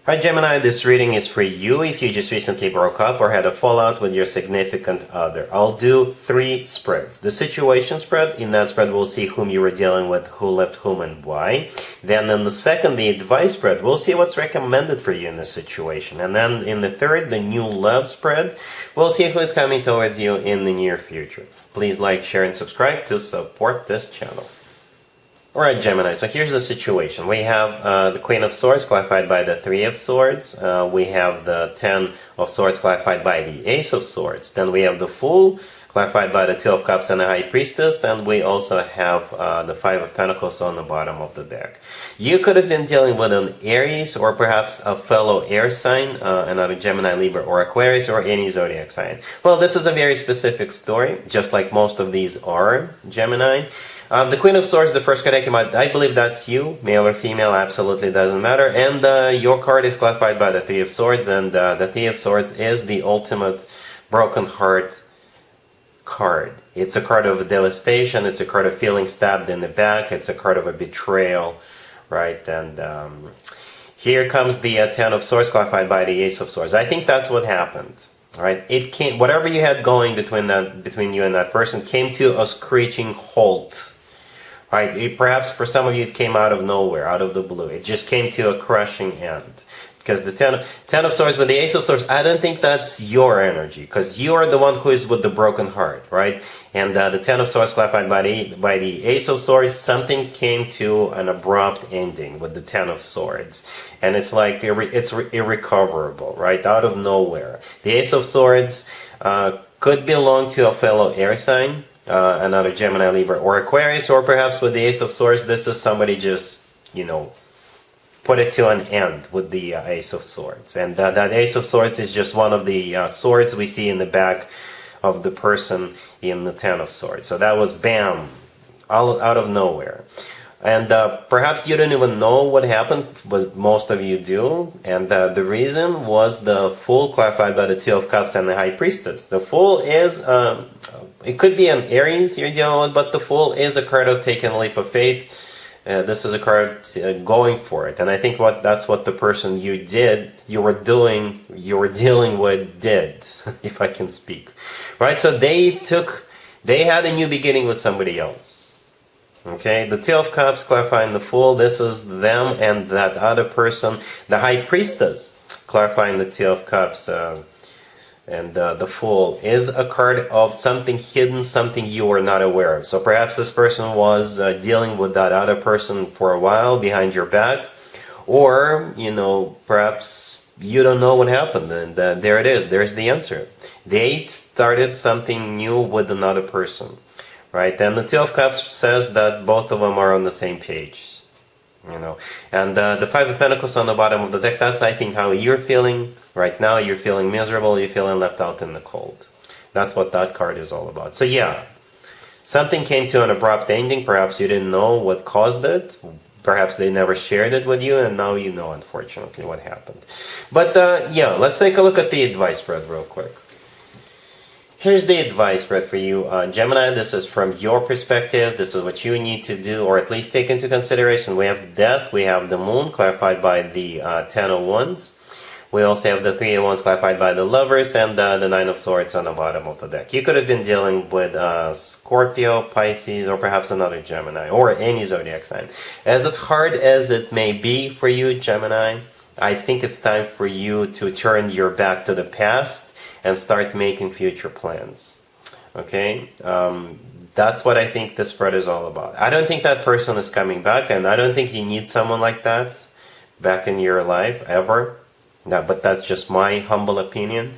Hi Gemini, this reading is for you if you just recently broke up or had a fallout with your significant other. I'll do 3 spreads. The situation spread, in that spread we'll see whom you were dealing with, who left whom and why. Then in the second, the advice spread, we'll see what's recommended for you in this situation. And then in the third, the new love spread, we'll see who is coming towards you in the near future. Please like, share and subscribe to support this channel. Alright Gemini, so here's the situation. We have the Queen of Swords clarified by the Three of Swords. We have the Ten of Swords clarified by the Ace of Swords. Then we have the Fool clarified by the Two of Cups and the High Priestess. And we also have the Five of Pentacles on the bottom of the deck. You could have been dealing with an Aries or perhaps a fellow air sign, another Gemini, Libra or Aquarius or any zodiac sign. Well, this is a very specific story, just like most of these are, Gemini. The Queen of Swords, the first card I came out, I believe that's you, male or female, absolutely doesn't matter. And your card is clarified by the Three of Swords, and the Three of Swords is the ultimate broken heart card. It's a card of devastation, it's a card of feeling stabbed in the back, it's a card of a betrayal, right? And here comes the Ten of Swords clarified by the Ace of Swords. I think that's what happened. Right, it came. Whatever you had going between you and that person came to a screeching halt. Right, perhaps for some of you it came out of nowhere, out of the blue. It just came to a crushing end. Because the Ten of Swords with the Ace of Swords, I don't think that's your energy. Because you are the one who is with the broken heart, right? And the Ten of Swords clarified by the Ace of Swords, something came to an abrupt ending with the Ten of Swords. And it's like, it's irrecoverable, right? Out of nowhere. The Ace of Swords could belong to a fellow air sign, another Gemini, Libra, or Aquarius. Or perhaps with the Ace of Swords, this is somebody just, put it to an end with the Ace of Swords. And that Ace of Swords is just one of the swords we see in the back of the person in the Ten of Swords. So that was bam, out of nowhere. And perhaps you don't even know what happened, but most of you do. And the reason was the Fool clarified by the Two of Cups and the High Priestess. The Fool is, it could be an Aries you're dealing with, but the Fool is a card of taking a leap of faith. This is a card going for it, and I think that's what the person you were dealing with did, if I can speak, right? So they had a new beginning with somebody else. Okay, the Two of Cups clarifying the Fool. This is them and that other person. The High Priestess clarifying the Two of Cups. And the Fool is a card of something hidden, something you were not aware of. So perhaps this person was dealing with that other person for a while behind your back. Or, perhaps you don't know what happened. And there it is. There's the answer. They started something new with another person. Right? And the Two of Cups says that both of them are on the same page. And the Five of Pentacles on the bottom of the deck, that's, I think, how you're feeling right now. You're feeling miserable, you're feeling left out in the cold. That's what that card is all about. So yeah, something came to an abrupt ending. Perhaps you didn't know what caused it. Perhaps they never shared it with you, and now you know, unfortunately, what happened. But yeah, let's take a look at the advice spread real quick. Here's the advice spread for you, Gemini. This is from your perspective. This is what you need to do, or at least take into consideration. We have Death, we have the Moon, clarified by the Ten of Wands. We also have the Three of Wands, clarified by the Lovers, and the Nine of Swords on the bottom of the deck. You could have been dealing with Scorpio, Pisces, or perhaps another Gemini, or any zodiac sign. As hard as it may be for you, Gemini, I think it's time for you to turn your back to the past and start making future plans. Okay? That's what I think this spread is all about. I don't think that person is coming back, and I don't think you need someone like that back in your life, ever. No, but that's just my humble opinion.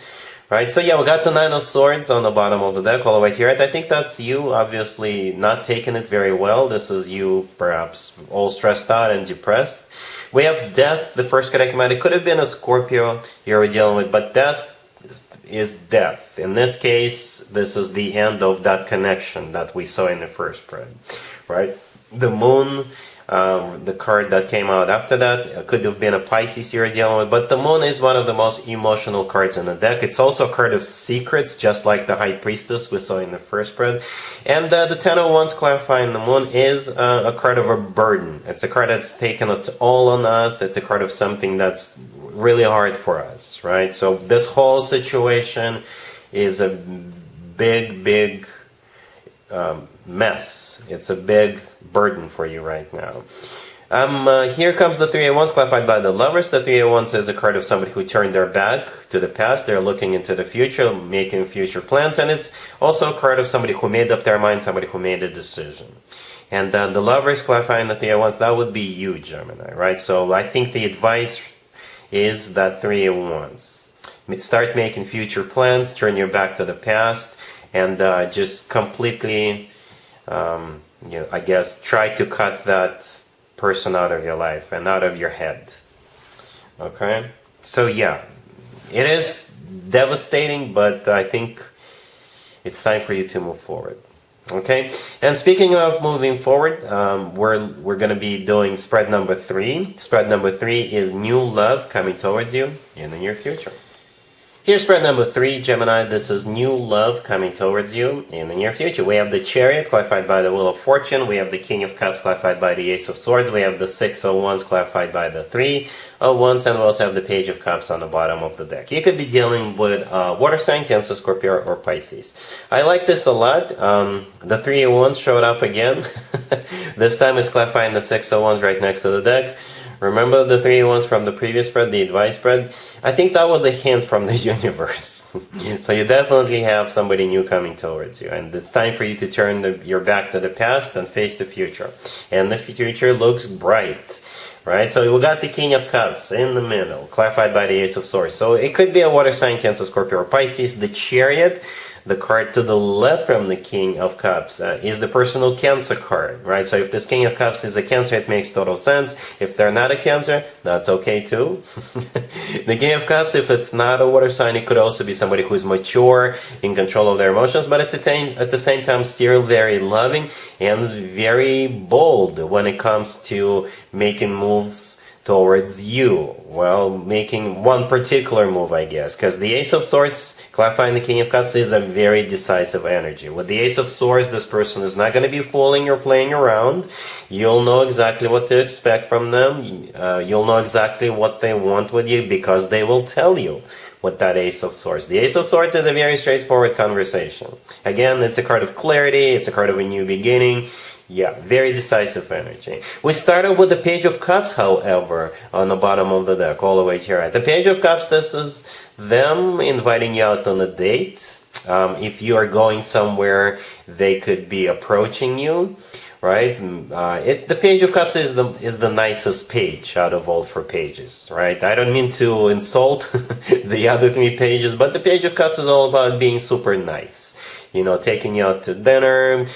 Right? So yeah, we got the Nine of Swords on the bottom of the deck all the way here. I think that's you, obviously not taking it very well. This is you, perhaps, all stressed out and depressed. We have Death, the first card I came out. It could have been a Scorpio you were dealing with, but Death is death. In this case, this is the end of that connection that we saw in the first spread, right? The Moon, the card that came out after that, could have been a Pisces you're dealing with, but the Moon is one of the most emotional cards in the deck. It's also a card of secrets, just like the High Priestess we saw in the first spread. And the Ten of Wands clarifying the Moon is a card of a burden. It's a card that's taken it all on us. It's a card of something that's really hard for us, right? So this whole situation is a big mess. It's a big burden for you right now. Here comes the Three of Wands, clarified by the Lovers. The Three of Wands is a card of somebody who turned their back to the past. They're looking into the future, making future plans, and it's also a card of somebody who made up their mind, somebody who made a decision. And the Lovers, clarifying the Three of Wands, that would be you, Gemini, right? So I think the advice is that Three of Wands. Start making future plans, turn your back to the past, and just completely, I guess, try to cut that person out of your life and out of your head. Okay? So yeah, it is devastating, but I think it's time for you to move forward. Okay? And speaking of moving forward, we're going to be doing spread number 3. Spread number 3 is new love coming towards you in the near future. Here's spread number 3, Gemini. This is new love coming towards you in the near future. We have the Chariot, clarified by the Wheel of Fortune. We have the King of Cups, clarified by the Ace of Swords. We have the Six of Wands, clarified by the Three of Wands. And we also have the Page of Cups on the bottom of the deck. You could be dealing with water sign, Cancer, Scorpio, or Pisces. I like this a lot. The Three of Wands showed up again. This time it's clarifying the Six of Wands right next to the deck. Remember the Three of Wands from the previous spread, the advice spread? I think that was a hint from the universe. So you definitely have somebody new coming towards you. And it's time for you to turn your back to the past and face the future. And the future looks bright, right? So we got the King of Cups in the middle, clarified by the Ace of Swords. So it could be a water sign, Cancer, Scorpio, or Pisces. The Chariot, the card to the left from the King of Cups, is the personal Cancer card, right? So if this King of Cups is a Cancer, it makes total sense. If they're not a Cancer, that's okay too. The King of Cups, if it's not a water sign, it could also be somebody who is mature, in control of their emotions, but at the same time still very loving and very bold when it comes to making moves towards you. Well, making one particular move, I guess, because the Ace of Swords, clarifying the King of Cups, is a very decisive energy. With the Ace of Swords, this person is not going to be fooling or playing around. You'll know exactly what to expect from them. You'll know exactly what they want with you because they will tell you with that Ace of Swords. The Ace of Swords is a very straightforward conversation. Again, it's a card of clarity. It's a card of a new beginning. Yeah, very decisive energy. We started with the Page of Cups, however, on the bottom of the deck, all the way here. The Page of Cups, this is them inviting you out on a date. If you are going somewhere, they could be approaching you, right? The Page of Cups is the nicest page out of all 4 pages, right? I don't mean to insult the other 3 pages, but the Page of Cups is all about being super nice. You know, taking you out to dinner,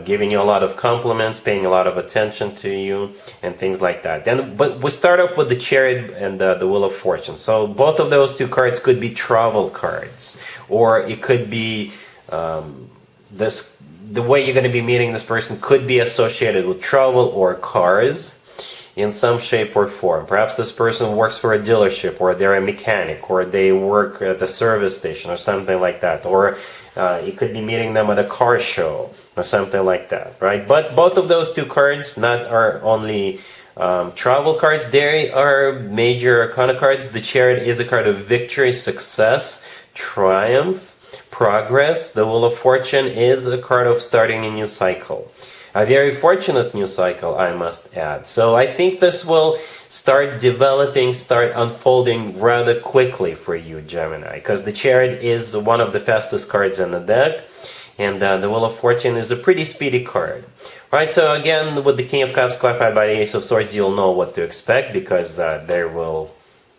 giving you a lot of compliments, paying a lot of attention to you, and things like that. But we start off with the Chariot and the Wheel of Fortune. So both of those 2 cards could be travel cards, or it could be the way you're going to be meeting this person could be associated with travel or cars in some shape or form. Perhaps this person works for a dealership, or they're a mechanic, or they work at the service station, or something like that. Or you could be meeting them at a car show or something like that, right? But both of those 2 cards are only travel cards. They are major arcana cards. The Chariot is a card of victory, success, triumph, progress. The Wheel of Fortune is a card of starting a new cycle. A very fortunate new cycle, I must add. So I think this will start developing, start unfolding rather quickly for you, Gemini, because the Chariot is one of the fastest cards in the deck, and the Wheel of Fortune is a pretty speedy card. Right, so again, with the King of Cups clarified by the Ace of Swords, you'll know what to expect, because they will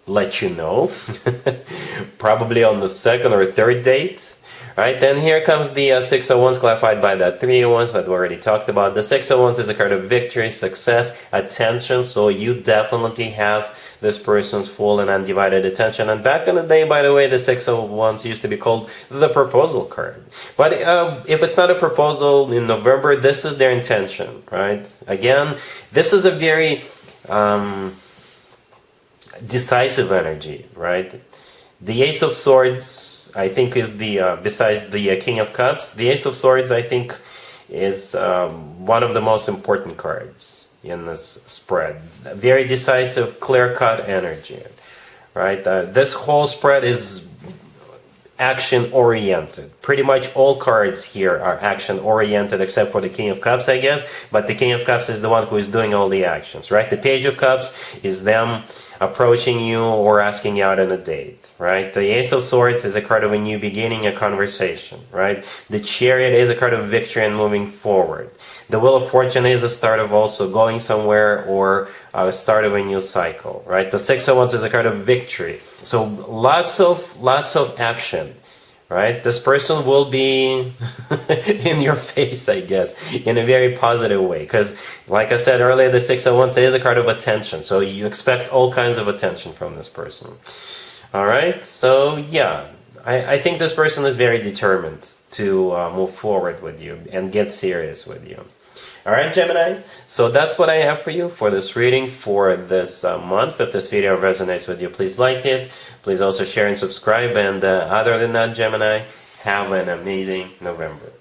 let you know, probably on the 2nd or 3rd date. Right, then here comes the Six of Wands, clarified by the Three of Wands that we already talked about. The Six of Wands is a card of victory, success, attention, so you definitely have this person's full and undivided attention. And back in the day, by the way, the Six of Wands used to be called the proposal card. But if it's not a proposal in November, this is their intention, right? Again, this is a very decisive energy, right? The Ace of Swords, I think, is besides the King of Cups, the Ace of Swords, I think, is one of the most important cards in this spread. Very decisive, clear-cut energy, right? This whole spread is action-oriented. Pretty much all cards here are action-oriented except for the King of Cups, I guess. But the King of Cups is the one who is doing all the actions, right? The Page of Cups is them approaching you or asking you out on a date, right? The Ace of Swords is a card of a new beginning, a conversation, right? The Chariot is a card of victory and moving forward. The Wheel of Fortune is a start of also going somewhere or a start of a new cycle, right? The Six of Wands is a card of victory. So lots of action, right? This person will be in your face, I guess, in a very positive way. Because, like I said earlier, the Six of Wands is a card of attention. So you expect all kinds of attention from this person. All right? So, yeah, I think this person is very determined to move forward with you and get serious with you. All right, Gemini, so that's what I have for you for this reading for this month. If this video resonates with you, please like it. Please also share and subscribe. And other than that, Gemini, have an amazing November.